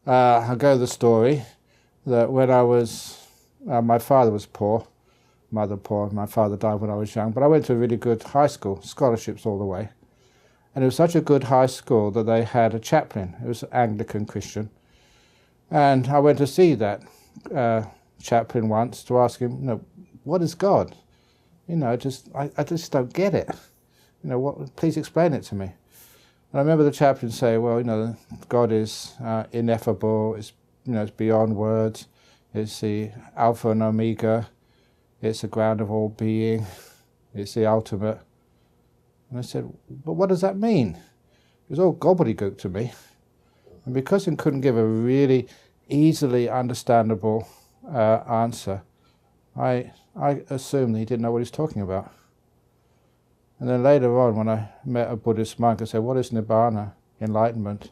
I'll go the story that when I was, my father was poor, mother poor, my father died when I was young, but I went to a really good high school, scholarships all the way. And it was such a good high school that they had a chaplain. It was Anglican Christian. And I went to see that chaplain once to ask him, what is God? I just don't get it. Please explain it to me. And I remember the chaplain say, well, God is ineffable, it's beyond words, it's the Alpha and Omega, it's the ground of all being, it's the ultimate. And I said, but what does that mean? It was all gobbledygook to me. And because he couldn't give a really easily understandable answer, I assumed he didn't know what he was talking about. And then later on, when I met a Buddhist monk, I said, what is Nibbana, enlightenment?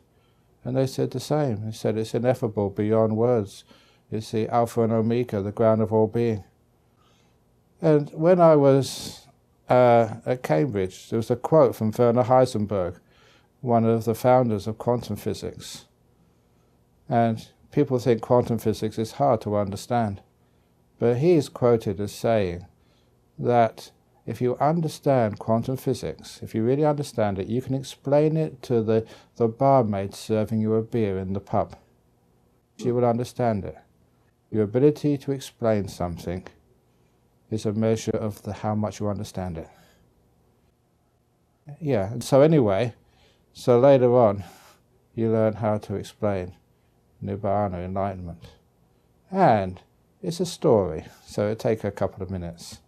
And they said the same. They said it's ineffable, beyond words. It's the Alpha and Omega, the ground of all being. And when I was at Cambridge, there was a quote from Werner Heisenberg, one of the founders of quantum physics. And people think quantum physics is hard to understand. But he is quoted as saying that if you understand quantum physics, if you really understand it, you can explain it to the barmaid serving you a beer in the pub. She will understand it. Your ability to explain something is a measure of how much you understand it. Yeah, and so anyway, later on, you learn how to explain Nibbana, enlightenment. And it's a story, so it'll take a couple of minutes.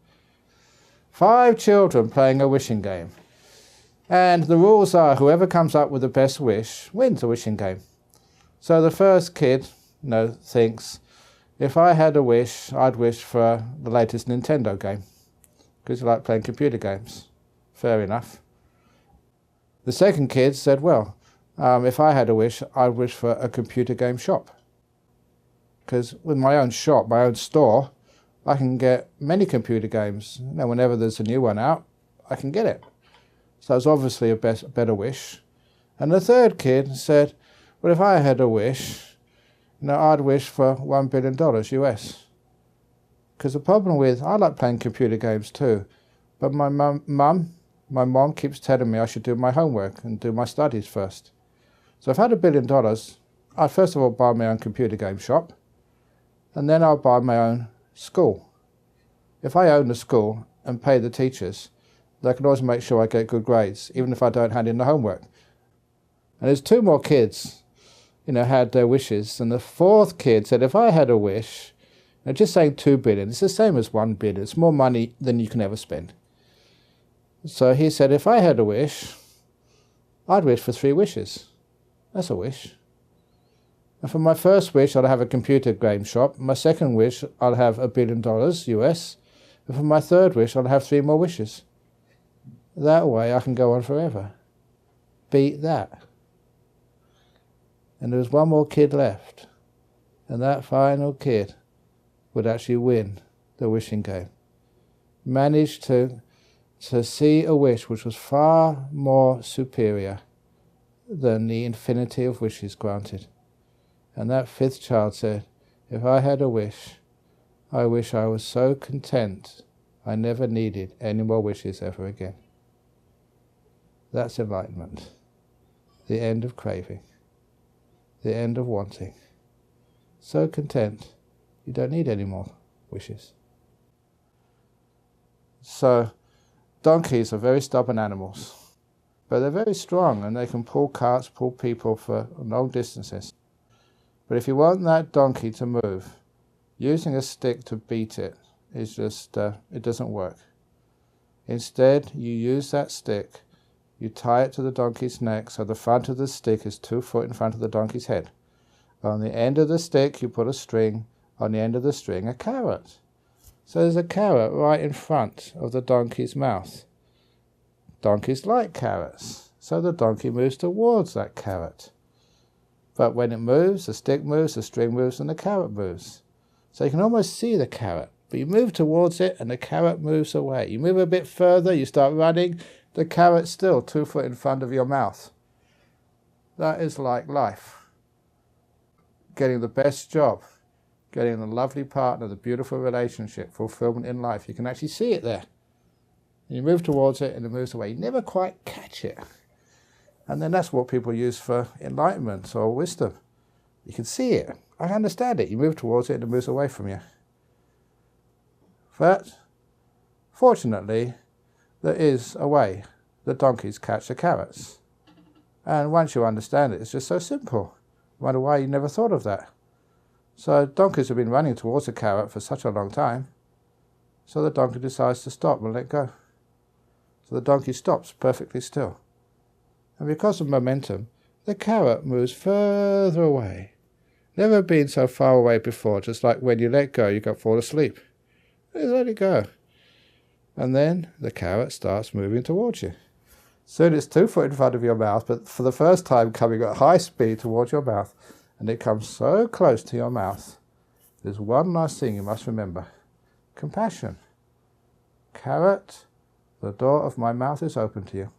5 children playing a wishing game. And the rules are whoever comes up with the best wish wins the wishing game. So the first kid, thinks, if I had a wish, I'd wish for the latest Nintendo game, because you like playing computer games. Fair enough. The second kid said, well, if I had a wish, I'd wish for a computer game shop. Because with my own shop, my own store, I can get many computer games. Whenever there's a new one out, I can get it. So it's obviously a better wish. And the third kid said, well, if I had a wish, I'd wish for $1 billion US. Because the problem with, I like playing computer games too, but my mom keeps telling me I should do my homework and do my studies first. So if I had $1 billion, I'd first of all buy my own computer game shop, and then I'll buy my own school. If I own the school and pay the teachers, they can always make sure I get good grades, even if I don't hand in the homework. And there's 2 more kids, had their wishes, and the 4th kid said, if I had a wish, just saying 2 billion, it's the same as 1 billion, it's more money than you can ever spend. So he said, if I had a wish, I'd wish for 3 wishes. That's a wish. And for my first wish, I'd have a computer game shop. My second wish, I'd have $1 billion US. And for my third wish, I'd have 3 more wishes. That way I can go on forever. Beat that. And there was 1 more kid left. And that final kid would actually win the wishing game. Managed to see a wish which was far more superior than the infinity of wishes granted. And that 5th child said, if I had a wish, I wish I was so content I never needed any more wishes ever again. That's enlightenment. The end of craving. The end of wanting. So content, you don't need any more wishes. So, donkeys are very stubborn animals, but they're very strong and they can pull carts, pull people for long distances. But if you want that donkey to move, using a stick to beat it is just, it doesn't work. Instead, you use that stick, you tie it to the donkey's neck so the front of the stick is 2 foot in front of the donkey's head. On the end of the stick, you put a string, on the end of the string, a carrot. So there's a carrot right in front of the donkey's mouth. Donkeys like carrots, so the donkey moves towards that carrot. But when it moves, the stick moves, the string moves, and the carrot moves. So you can almost see the carrot, but you move towards it and the carrot moves away. You move a bit further, you start running, the carrot's still 2 foot in front of your mouth. That is like life. getting the best job, getting a lovely partner, the beautiful relationship, fulfillment in life. You can actually see it there. And you move towards it and it moves away. You never quite catch it. And then that's what people use for enlightenment or wisdom. You can see it. I understand it. You move towards it and it moves away from you. But fortunately, there is a way the donkeys catch the carrots. And once you understand it, it's just so simple. I wonder why you never thought of that. So donkeys have been running towards a carrot for such a long time, so the donkey decides to stop and let go. So the donkey stops perfectly still. And because of momentum, the carrot moves further away. Never been so far away before, just like when you let go, you can fall asleep. You let it go. And then the carrot starts moving towards you. Soon it's 2 foot in front of your mouth, but for the first time coming at high speed towards your mouth. And it comes so close to your mouth. There's one last thing you must remember. Compassion. Carrot, the door of my mouth is open to you.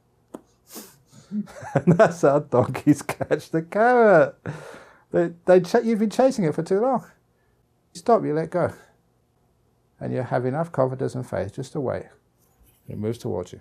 And that's how donkeys catch the carrot. You've been chasing it for too long. You stop, you let go. And you have enough confidence and faith just to wait. It moves towards you.